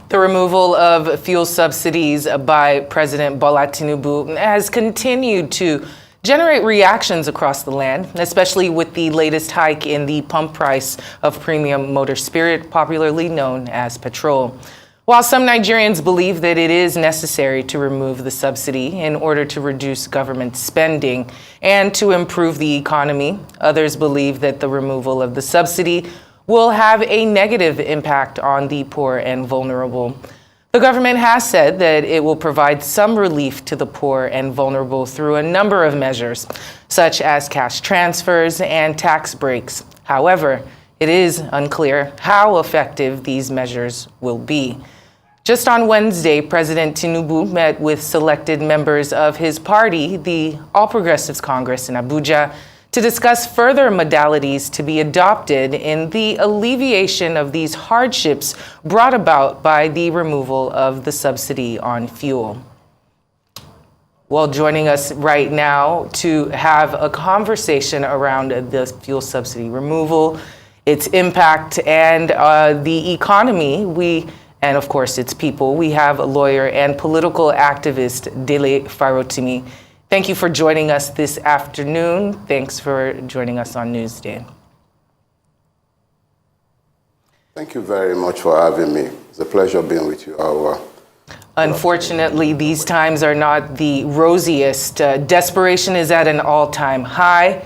The removal of fuel subsidies by President Bola Tinubu has continued to generate reactions across the land, especially with the latest hike in the pump price of premium motor spirit, popularly known as petrol. While some Nigerians believe that it is necessary to remove the subsidy in order to reduce government spending and to improve the economy, others believe that the removal of the subsidy will have a negative impact on the poor and vulnerable. The government has said that it will provide some relief to the poor and vulnerable through a number of measures, such as cash transfers and tax breaks. However, it is unclear how effective these measures will be. Just on Wednesday, President Tinubu met with selected members of his party, the All Progressives Congress in Abuja, to discuss further modalities to be adopted in the alleviation of these hardships brought about by the removal of the subsidy on fuel. Well, joining us right now to have a conversation around the fuel subsidy removal, its impact, and the economy, and of course its people, we have a lawyer and political activist, Dele Farotimi. Thank you for joining us this afternoon. Thanks for joining us on Newsday. Thank you very much for having me. It's a pleasure being with you. Unfortunately, these times are not the rosiest. Desperation is at an all-time high.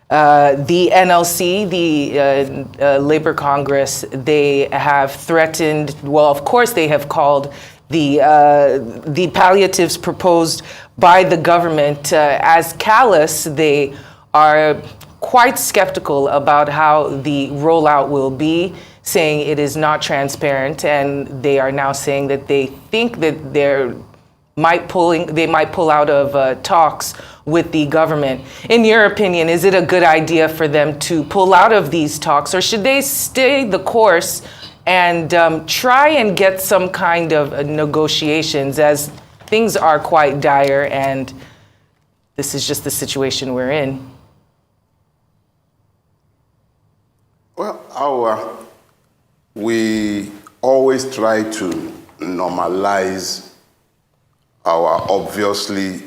The NLC, the Labor Congress, they have threatened, well, of course they have called the palliatives proposed by the government as callous. They are quite skeptical about how the rollout will be, saying it is not transparent, and they are now saying that they think that they might pull out of talks with the government. In your opinion, is it a good idea for them to pull out of these talks, or should they stay the course and try and get some kind of negotiations, as things are quite dire and this is just the situation we're in? Well, we always try to normalize our obviously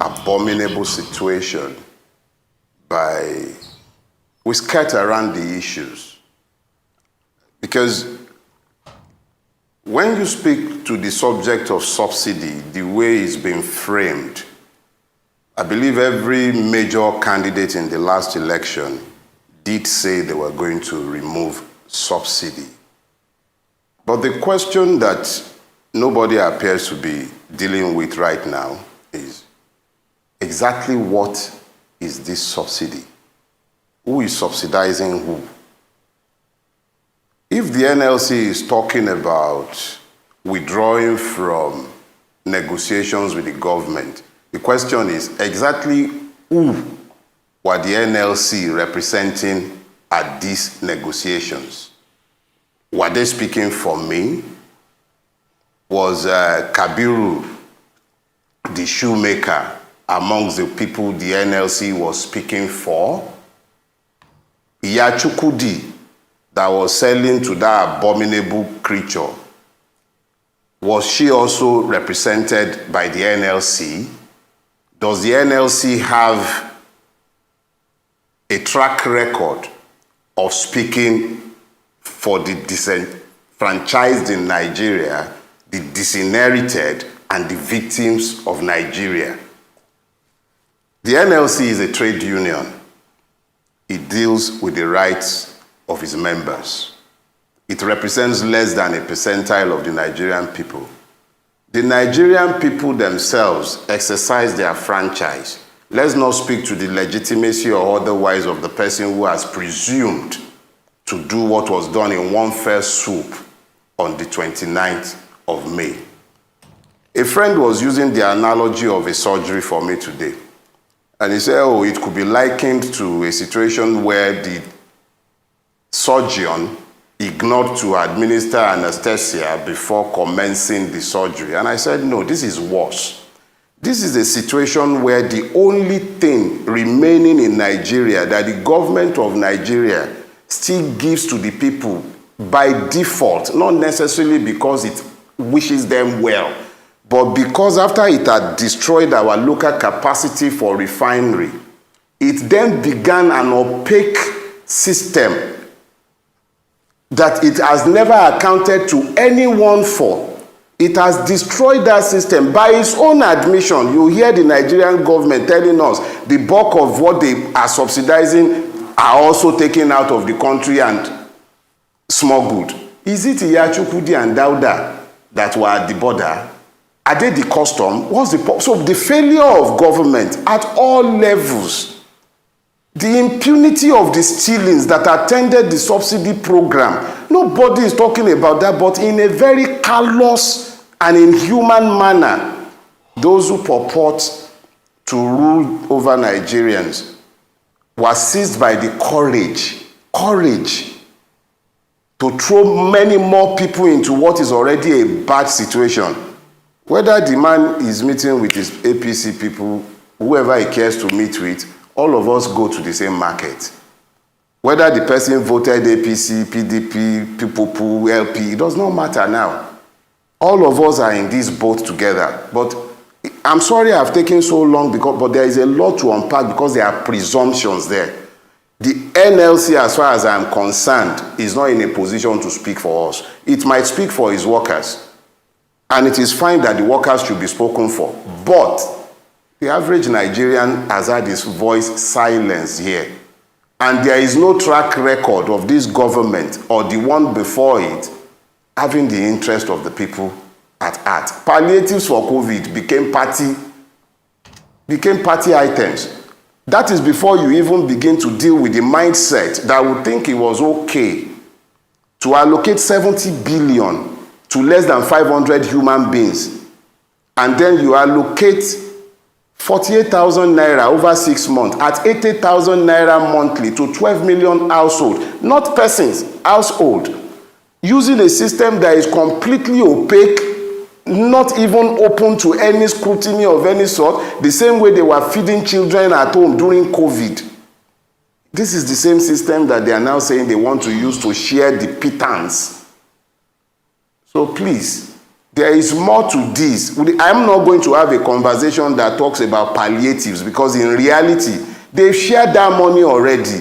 abominable situation we skirt around the issues. Because when you speak to the subject of subsidy, the way it's been framed, I believe every major candidate in the last election did say they were going to remove subsidy. But the question that nobody appears to be dealing with right now is exactly what is this subsidy? Who is subsidizing who? If the NLC is talking about withdrawing from negotiations with the government, the question is exactly who were the NLC representing at these negotiations? Were they speaking for me? Was Kabiru, the shoemaker, amongst the people the NLC was speaking for? Iyachukudi, that was selling to that abominable creature, was she also represented by the NLC? Does the NLC have a track record of speaking for the disenfranchised in Nigeria, the disinherited, and the victims of Nigeria? The NLC is a trade union. It deals with the rights of its members. It represents less than a percentile of the Nigerian people. The Nigerian people themselves exercise their franchise. Let's not speak to the legitimacy or otherwise of the person who has presumed to do what was done in one fell swoop on the 29th of May. A friend was using the analogy of a surgery for me today. And he said, oh, it could be likened to a situation where the surgeon ignored to administer anesthesia before commencing the surgery. And I said, no, this is worse. This is a situation where the only thing remaining in Nigeria that the government of Nigeria still gives to the people by default, not necessarily because it wishes them well, but because after it had destroyed our local capacity for refinery, it then began an opaque system that it has never accounted to anyone for. It has destroyed that system. By its own admission, you hear the Nigerian government telling us the bulk of what they are subsidizing are also taken out of the country and smuggled. Is it Iyachukudi and Dauda that were at the border? Are they the custom? What's the so the failure of government at all levels, the impunity of the stealings that attended the subsidy program, nobody is talking about that, but in a very callous and inhuman manner, those who purport to rule over Nigerians were seized by the courage to throw many more people into what is already a bad situation. Whether the man is meeting with his APC people, whoever he cares to meet with, all of us go to the same market. Whether the person voted APC, PDP, PPP, LP, it does not matter now. All of us are in this boat together. But I'm sorry I've taken so long, but there is a lot to unpack because there are presumptions there. The NLC, as far as I'm concerned, is not in a position to speak for us. It might speak for its workers. And it is fine that the workers should be spoken for. But the average Nigerian has had his voice silenced here. And there is no track record of this government or the one before it having the interest of the people at heart. Palliatives for COVID became party items. That is before you even begin to deal with the mindset that would think it was okay to allocate 70 billion to less than 500 human beings. And then you allocate 48,000 naira over 6 months at 80,000 naira monthly to 12 million household, not persons, household, using a system that is completely opaque, not even open to any scrutiny of any sort, the same way they were feeding children at home during COVID. This is the same system that they are now saying they want to use to share the pittance. So please, there is more to this. I'm not going to have a conversation that talks about palliatives because in reality, they've shared that money already.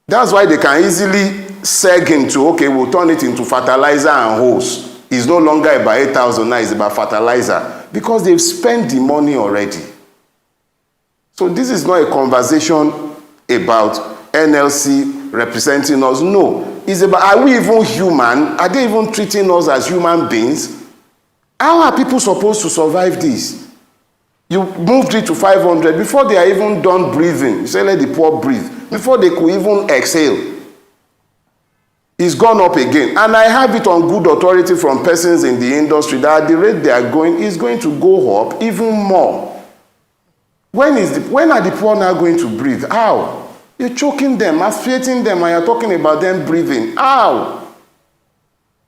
That's why they can easily seg into, okay, we'll turn it into fertilizer and hose. It's no longer about 8,000 now, it's about fertilizer. Because they've spent the money already. So this is not a conversation about NLC representing us. No. It's about, are we even human? Are they even treating us as human beings? How are people supposed to survive this? You moved it to 500 before they are even done breathing. You say, let the poor breathe. Before they could even exhale. It's gone up again. And I have it on good authority from persons in the industry that at the rate they are going, is going to go up even more. When are the poor now going to breathe? How? You're choking them, asphyxiating them, and you're talking about them breathing. How?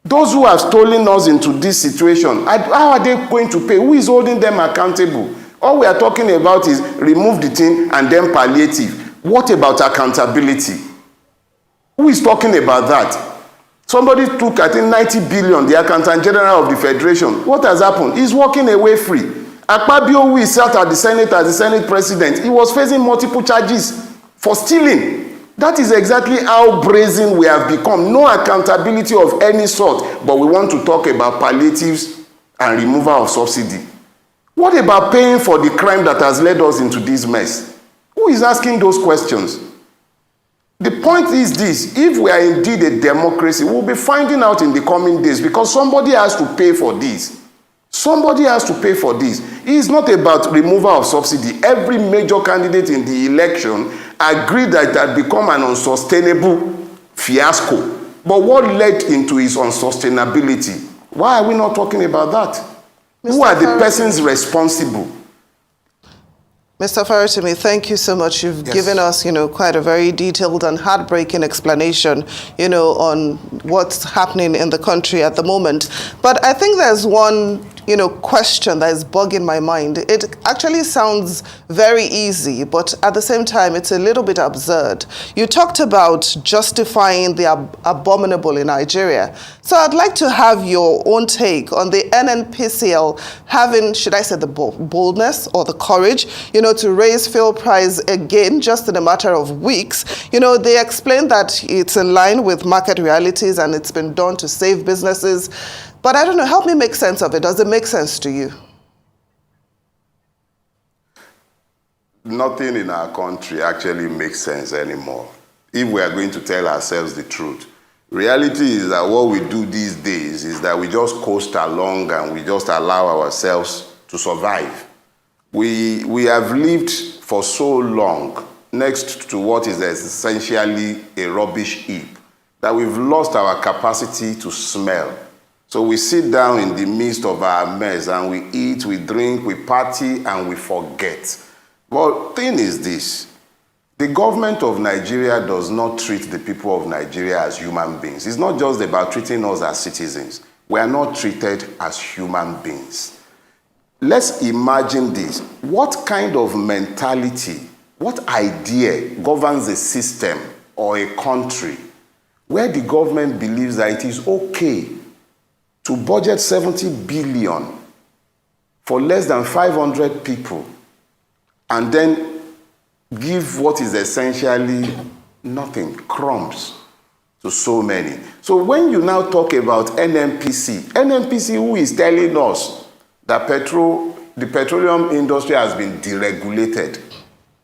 Those who have stolen us into this situation, how are they going to pay? Who is holding them accountable? All we are talking about is remove the thing and then palliative. What about accountability? Who is talking about that? Somebody took, I think, 90 billion, the Accountant General of the Federation. What has happened? He's walking away free. Akpabio, who is sat at the Senate as the Senate President, he was facing multiple charges for stealing. That is exactly how brazen we have become. No accountability of any sort, but we want to talk about palliatives and removal of subsidy. What about paying for the crime that has led us into this mess? Who is asking those questions? The point is this: if we are indeed a democracy, we'll be finding out in the coming days because somebody has to pay for this. Somebody has to pay for this. It is not about removal of subsidy. Every major candidate in the election agreed that it had become an unsustainable fiasco. But what led into its unsustainability? Why are we not talking about that? Who are the persons responsible? Mr. Farotimi, thank you so much. You've given us, quite a very detailed and heartbreaking explanation, on what's happening in the country at the moment. But I think there's one question that is bugging my mind. It actually sounds very easy, but at the same time, it's a little bit absurd. You talked about justifying the abominable in Nigeria. So I'd like to have your own take on the NNPCL having, should I say, the boldness or the courage, to raise fuel price again just in a matter of weeks. They explained that it's in line with market realities and it's been done to save businesses. But I don't know, help me make sense of it. Does it make sense to you? Nothing in our country actually makes sense anymore, if we are going to tell ourselves the truth. Reality is that what we do these days is that we just coast along and we just allow ourselves to survive. We have lived for so long next to what is essentially a rubbish heap that we've lost our capacity to smell. So we sit down in the midst of our mess and we eat, we drink, we party, and we forget. But the thing is this, the government of Nigeria does not treat the people of Nigeria as human beings. It's not just about treating us as citizens. We are not treated as human beings. Let's imagine this. What kind of mentality, what idea governs a system or a country where the government believes that it is okay to budget 70 billion for less than 500 people and then give what is essentially nothing, crumbs, to so many. So when you now talk about NNPC, who is telling us that the petroleum industry has been deregulated,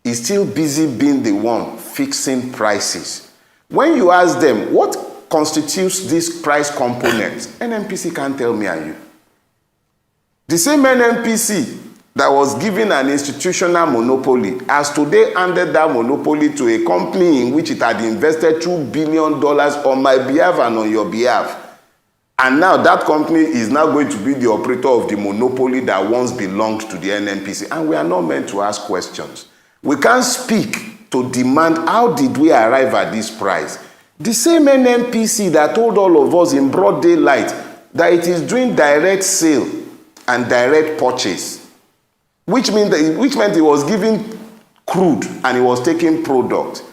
is still busy being the one fixing prices. When you ask them, what constitutes this price component? NNPC can't tell me and you. The same NNPC that was given an institutional monopoly has today handed that monopoly to a company in which it had invested $2 billion on my behalf and on your behalf. And now that company is now going to be the operator of the monopoly that once belonged to the NNPC. And we are not meant to ask questions. We can't speak to demand how did we arrive at this price. The same NNPC that told all of us in broad daylight that it is doing direct sale and direct purchase, which meant it was giving crude and it was taking product.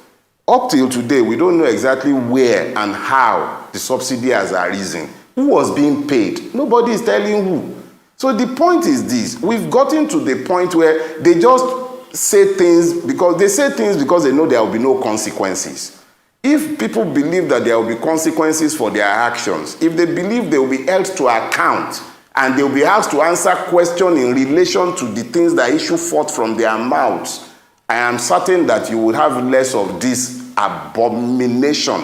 Up till today, we don't know exactly where and how the subsidy has arisen. Who was being paid? Nobody is telling who. So the point is this. We've gotten to the point where they just say things because they know there will be no consequences. If people believe that there will be consequences for their actions, if they believe they will be held to account and they will be asked to answer questions in relation to the things that issue forth from their mouths, I am certain that you will have less of this abomination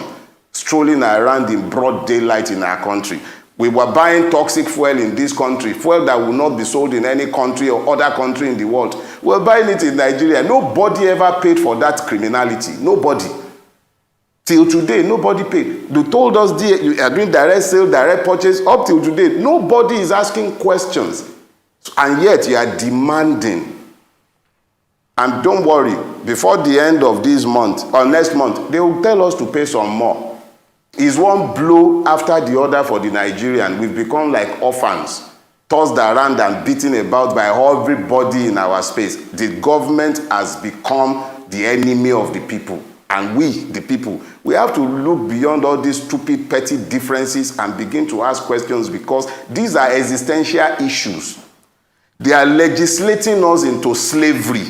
strolling around in broad daylight in our country. We were buying toxic fuel in this country, fuel that will not be sold in any country or other country in the world. We're buying it in Nigeria. Nobody ever paid for that criminality. Nobody. Till today, nobody paid. They told us you are doing direct sale, direct purchase. Up till today, nobody is asking questions. And yet you are demanding. And don't worry, before the end of this month or next month, they will tell us to pay some more. It's one blow after the other for the Nigerian. We've become like orphans, tossed around and beaten about by everybody in our space. The government has become the enemy of the people. And we, the people, we have to look beyond all these stupid, petty differences and begin to ask questions because these are existential issues. They are legislating us into slavery.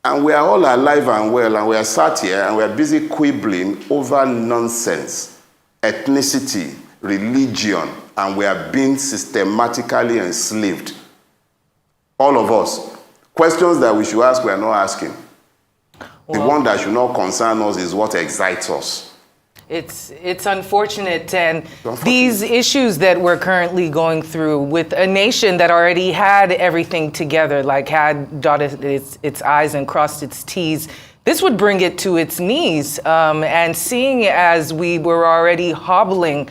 And we are all alive and well, and we are sat here and we are busy quibbling over nonsense, ethnicity, religion, and we are being systematically enslaved. All of us. Questions that we should ask, we are not asking. The one that should not concern us is what excites us. It's unfortunate, and these issues that we're currently going through with a nation that already had everything together, like had dotted its I's and crossed its T's, this would bring it to its knees. And seeing as we were already hobbling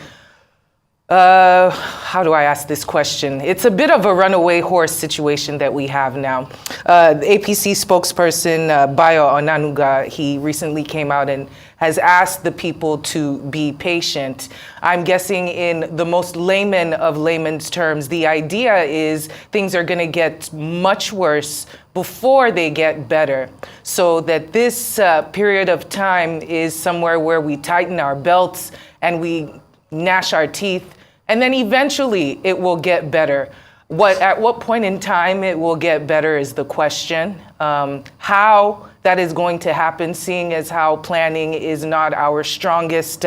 How do I ask this question? It's a bit of a runaway horse situation that we have now. The APC spokesperson, Bayo Onanuga, he recently came out and has asked the people to be patient. I'm guessing in the most layman of layman's terms, the idea is things are going to get much worse before they get better. So that this period of time is somewhere where we tighten our belts and we gnash our teeth, and then eventually it will get better. At what point in time it will get better is the question. How that is going to happen, seeing as how planning is not our strongest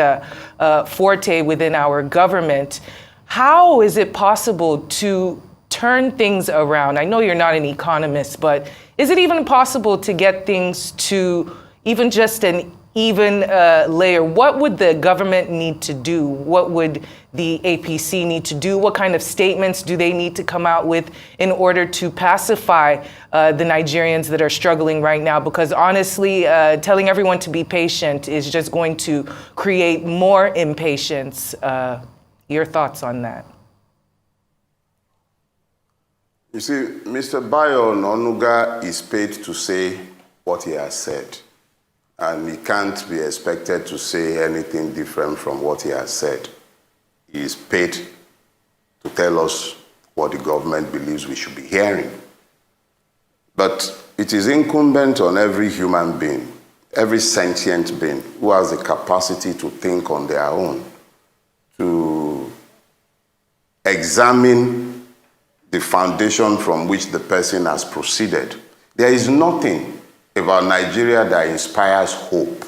forte within our government. How is it possible to turn things around? I know you're not an economist, but is it even possible to get things to even just an even layer? What would the government need to do? What would the APC need to do? What kind of statements do they need to come out with in order to pacify the Nigerians that are struggling right now? Because honestly, telling everyone to be patient is just going to create more impatience. Your thoughts on that? You see, Mr. Bayo Onanuga is paid to say what he has said. And he can't be expected to say anything different from what he has said. He is paid to tell us what the government believes we should be hearing. But it is incumbent on every human being, every sentient being who has the capacity to think on their own, to examine the foundation from which the person has proceeded. There is nothing about Nigeria that inspires hope.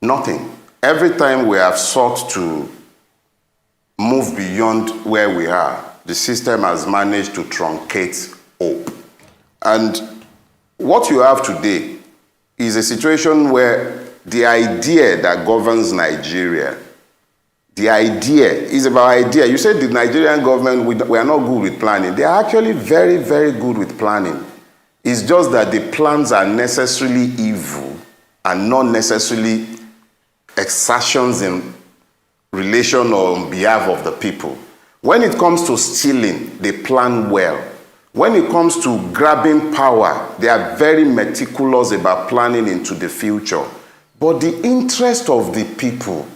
Nothing. Every time we have sought to move beyond where we are, the system has managed to truncate hope. And what you have today is a situation where the idea that governs Nigeria, the idea is about idea. You said the Nigerian government, we are not good with planning. They are actually very, very good with planning. It's just that the plans are necessarily evil and not necessarily exertions in relation or on behalf of the people. When it comes to stealing, they plan well. When it comes to grabbing power, they are very meticulous about planning into the future. But the interest of the people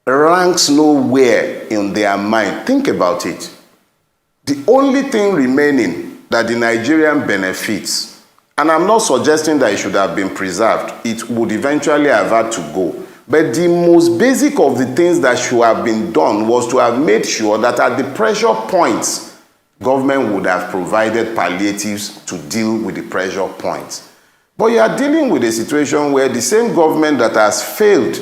ranks nowhere in their mind. Think about it. The only thing remaining that the Nigerian benefits, and I'm not suggesting that it should have been preserved, it would eventually have had to go. But the most basic of the things that should have been done was to have made sure that at the pressure points, government would have provided palliatives to deal with the pressure points. But you are dealing with a situation where the same government that has failed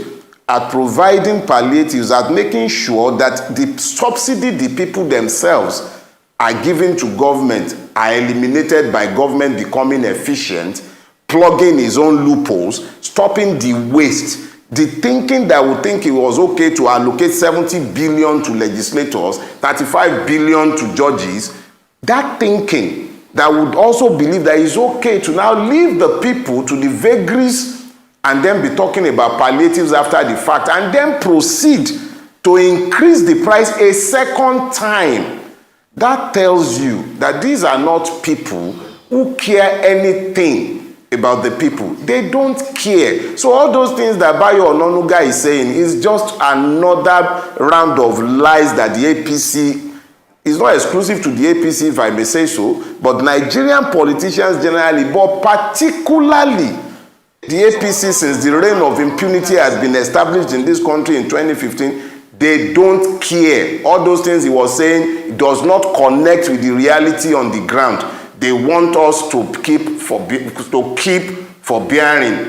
at providing palliatives, at making sure that the subsidy the people themselves are given to government are eliminated by government becoming efficient, plugging his own loopholes, stopping the waste. The thinking that would think it was okay to allocate 70 billion to legislators, 35 billion to judges, that thinking that would also believe that it's okay to now leave the people to the vagaries and then be talking about palliatives after the fact and then proceed to increase the price a second time. That tells you that these are not people who care anything about the people. They don't care. So all those things that Bayo Onanuga is saying is just another round of lies that the APC is not exclusive to the APC, if I may say so, but Nigerian politicians generally, but particularly the APC, since the reign of impunity has been established in this country in 2015, they don't care. All those things he was saying does not connect with the reality on the ground. They want us to keep forbearing.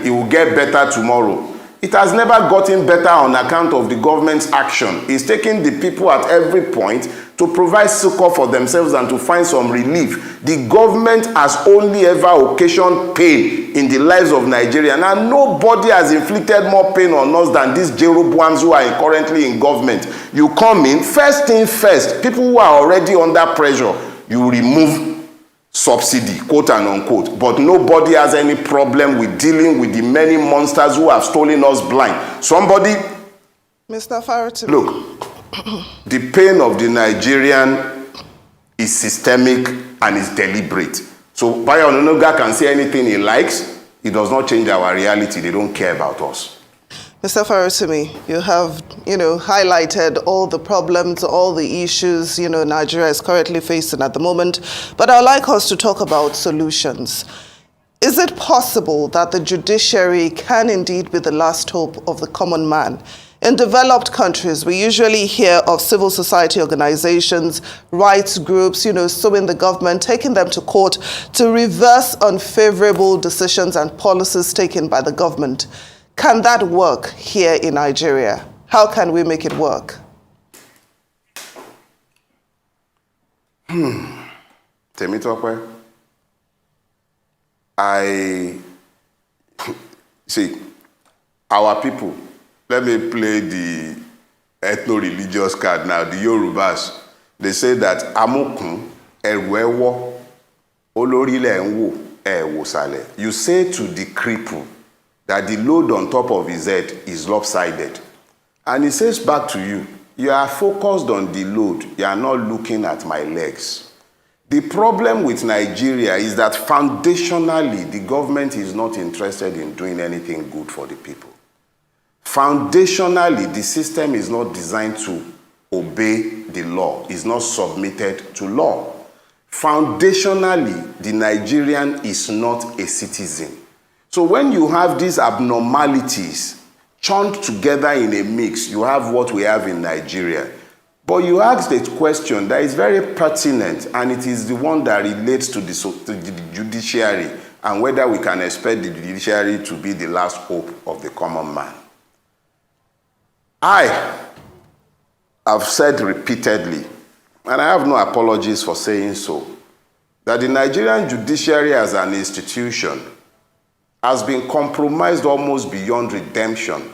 It will get better tomorrow. It has never gotten better on account of the government's action. It's taking the people at every point to provide succor for themselves and to find some relief. The government has only ever occasioned pain in the lives of Nigerians, and nobody has inflicted more pain on us than these Jeroboams who are currently in government. You come in, first thing first, people who are already under pressure, you remove subsidy, quote and unquote, but nobody has any problem with dealing with the many monsters who have stolen us blind. Somebody, Mr. Farotimi. look, The pain of the Nigerian is systemic and is deliberate. So Bayo Onanuga can say anything he likes. It does not change our reality. They don't care about us. Mr. Farotimi, you have, highlighted all the problems, all the issues, Nigeria is currently facing at the moment. But I'd like us to talk about solutions. Is it possible that the judiciary can indeed be the last hope of the common man? In developed countries, we usually hear of civil society organizations, rights groups, suing the government, taking them to court to reverse unfavorable decisions and policies taken by the government. Can that work here in Nigeria? How can we make it work? Temitope, see, our people, let me play the ethno-religious card now, the Yorubas. They say that Amokun, Erwewo, Olorile Enwo, Ewosale. You say to the cripple that the load on top of his head is lopsided. And he says back to you, you are focused on the load, you are not looking at my legs. The problem with Nigeria is that foundationally, the government is not interested in doing anything good for the people. Foundationally, the system is not designed to obey the law, is not submitted to law. Foundationally, the Nigerian is not a citizen. So when you have these abnormalities churned together in a mix, you have what we have in Nigeria. But you asked a question that is very pertinent, and it is the one that relates to the judiciary and whether we can expect the judiciary to be the last hope of the common man. I have said repeatedly, and I have no apologies for saying so, that the Nigerian judiciary as an institution has been compromised almost beyond redemption.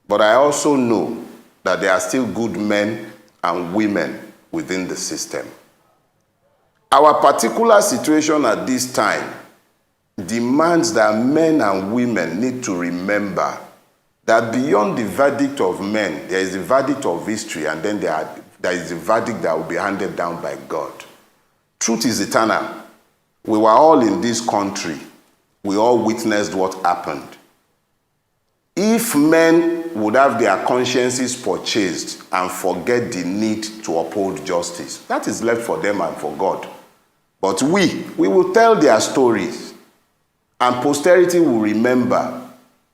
But I also know that there are still good men and women within the system. Our particular situation at this time demands that men and women need to remember that beyond the verdict of men, there is a verdict of history, and then there is a verdict that will be handed down by God. Truth is eternal. We were all in this country. We all witnessed what happened. If men would have their consciences purchased and forget the need to uphold justice, that is left for them and for God. But we will tell their stories, and posterity will remember.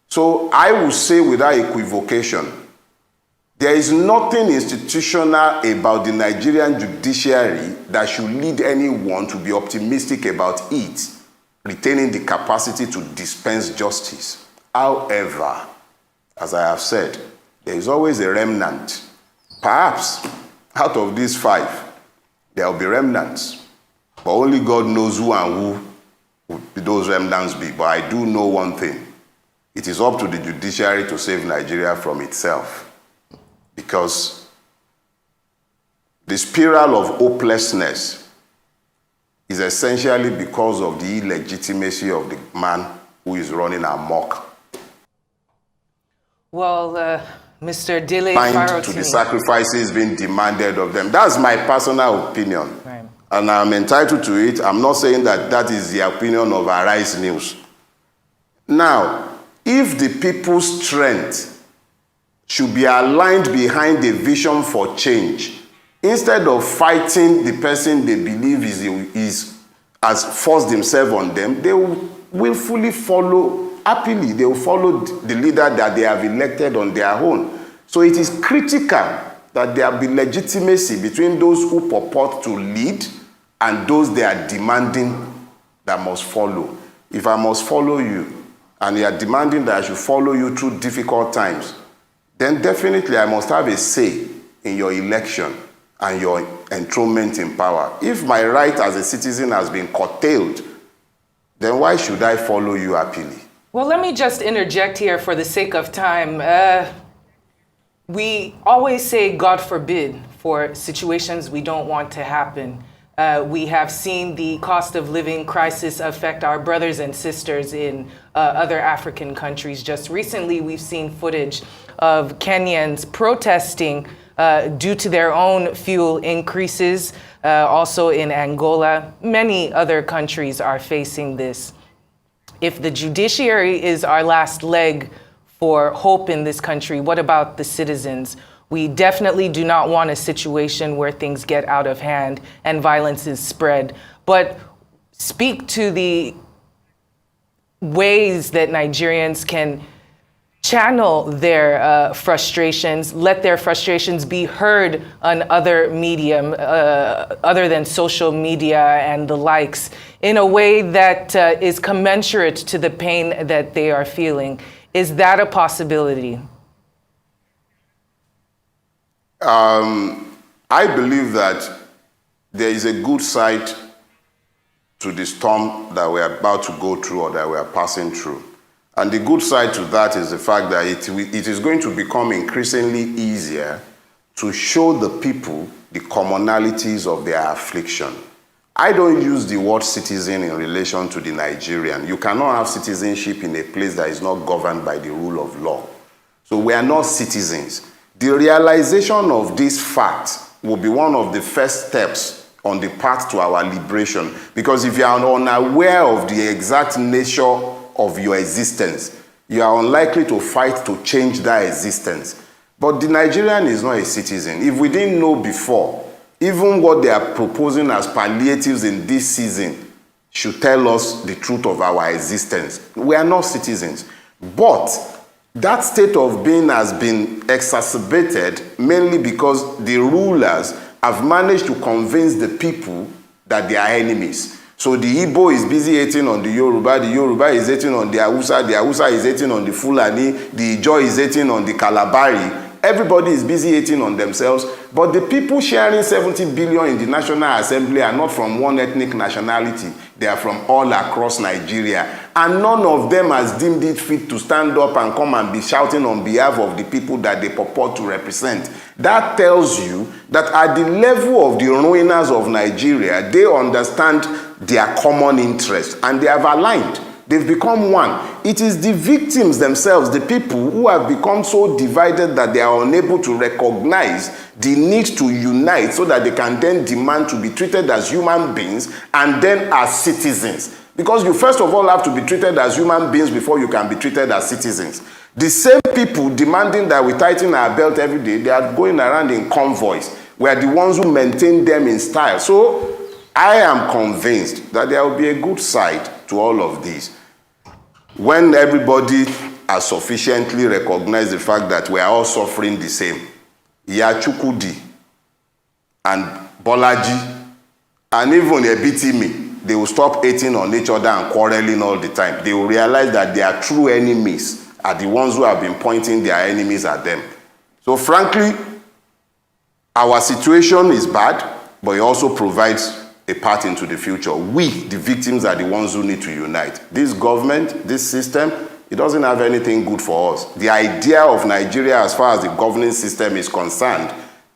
So I will say without equivocation, there is nothing institutional about the Nigerian judiciary that should lead anyone to be optimistic about it retaining the capacity to dispense justice. However, as I have said, there is always a remnant. Perhaps out of these 5, there will be remnants. But only God knows who and who would those remnants be. But I do know one thing. It is up to the judiciary to save Nigeria from itself. Because the spiral of hopelessness is essentially because of the illegitimacy of the man who is running amok. Well, Mr. Dele To the sacrifices being demanded of them. That's my personal opinion. Right. And I'm entitled to it. I'm not saying that that is the opinion of Arise News. Now, if the people's strength should be aligned behind a vision for change, instead of fighting the person they believe has forced themselves on them, they will willfully follow, happily, they will follow the leader that they have elected on their own. So it is critical that there be legitimacy between those who purport to lead and those they are demanding that must follow. If I must follow you, and you are demanding that I should follow you through difficult times, then definitely I must have a say in your election and your enthronement in power. If my right as a citizen has been curtailed, then why should I follow you happily? Well, let me just interject here for the sake of time. We always say, God forbid, for situations we don't want to happen. We have seen the cost of living crisis affect our brothers and sisters in other African countries. Just recently, we've seen footage of Kenyans protesting due to their own fuel increases. Also in Angola, many other countries are facing this. If the judiciary is our last leg for hope in this country, what about the citizens? We definitely do not want a situation where things get out of hand and violence is spread. But speak to the ways that Nigerians can channel their frustrations, let their frustrations be heard on other medium, other than social media and the likes, in a way that is commensurate to the pain that they are feeling. Is that a possibility? I believe that there is a good side to the storm that we're about to go through or that we are passing through. And the good side to that is the fact that it is going to become increasingly easier to show the people the commonalities of their affliction. I don't use the word citizen in relation to the Nigerian. You cannot have citizenship in a place that is not governed by the rule of law. So we are not citizens. The realization of this fact will be one of the first steps on the path to our liberation. Because if you are unaware of the exact nature of your existence, you are unlikely to fight to change that existence. But the Nigerian is not a citizen. If we didn't know before, even what they are proposing as palliatives in this season should tell us the truth of our existence. We are not citizens. But that state of being has been exacerbated mainly because the rulers have managed to convince the people that they are enemies. So the Igbo is busy hating on the Yoruba is hating on the Hausa is hating on the Fulani, the Ijaw is hating on the Kalabari. Everybody is busy hating on themselves, but the people sharing 70 billion in the National Assembly are not from one ethnic nationality. They are from all across Nigeria. And none of them has deemed it fit to stand up and come and be shouting on behalf of the people that they purport to represent. That tells you that at the level of the ruiners of Nigeria, they understand their common interest and they have aligned. They've become one. It is the victims themselves, the people who have become so divided that they are unable to recognize the need to unite so that they can then demand to be treated as human beings and then as citizens. Because you first of all have to be treated as human beings before you can be treated as citizens. The same people demanding that we tighten our belt every day, they are going around in convoys. We are the ones who maintain them in style. So I am convinced that there will be a good side to all of this. When everybody has sufficiently recognized the fact that we are all suffering the same, Yachukudi and Bolaji and even Farotimi, they will stop hating on each other and quarreling all the time. They will realize that their true enemies are the ones who have been pointing their enemies at them. So frankly, our situation is bad, but it also provides a path into the future. We, the victims, are the ones who need to unite. This government, this system, it doesn't have anything good for us. The idea of Nigeria, as far as the governing system is concerned,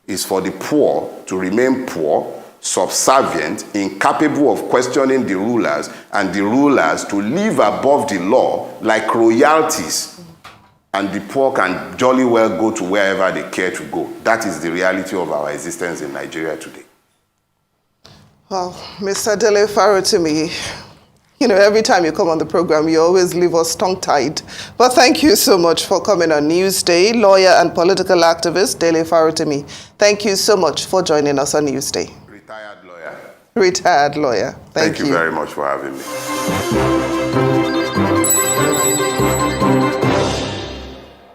is for the poor to remain poor, subservient, incapable of questioning the rulers, and the rulers to live above the law like royalties. And the poor can jolly well go to wherever they care to go. That is the reality of our existence in Nigeria today. Well, Mr. Dele Farotimi, you know, every time you come on the program, you always leave us tongue-tied. But thank you so much for coming on Newsday. Lawyer and political activist Dele Farotimi, thank you so much for joining us on Newsday. Retired lawyer. Retired lawyer. Thank you Thank you very much for having me.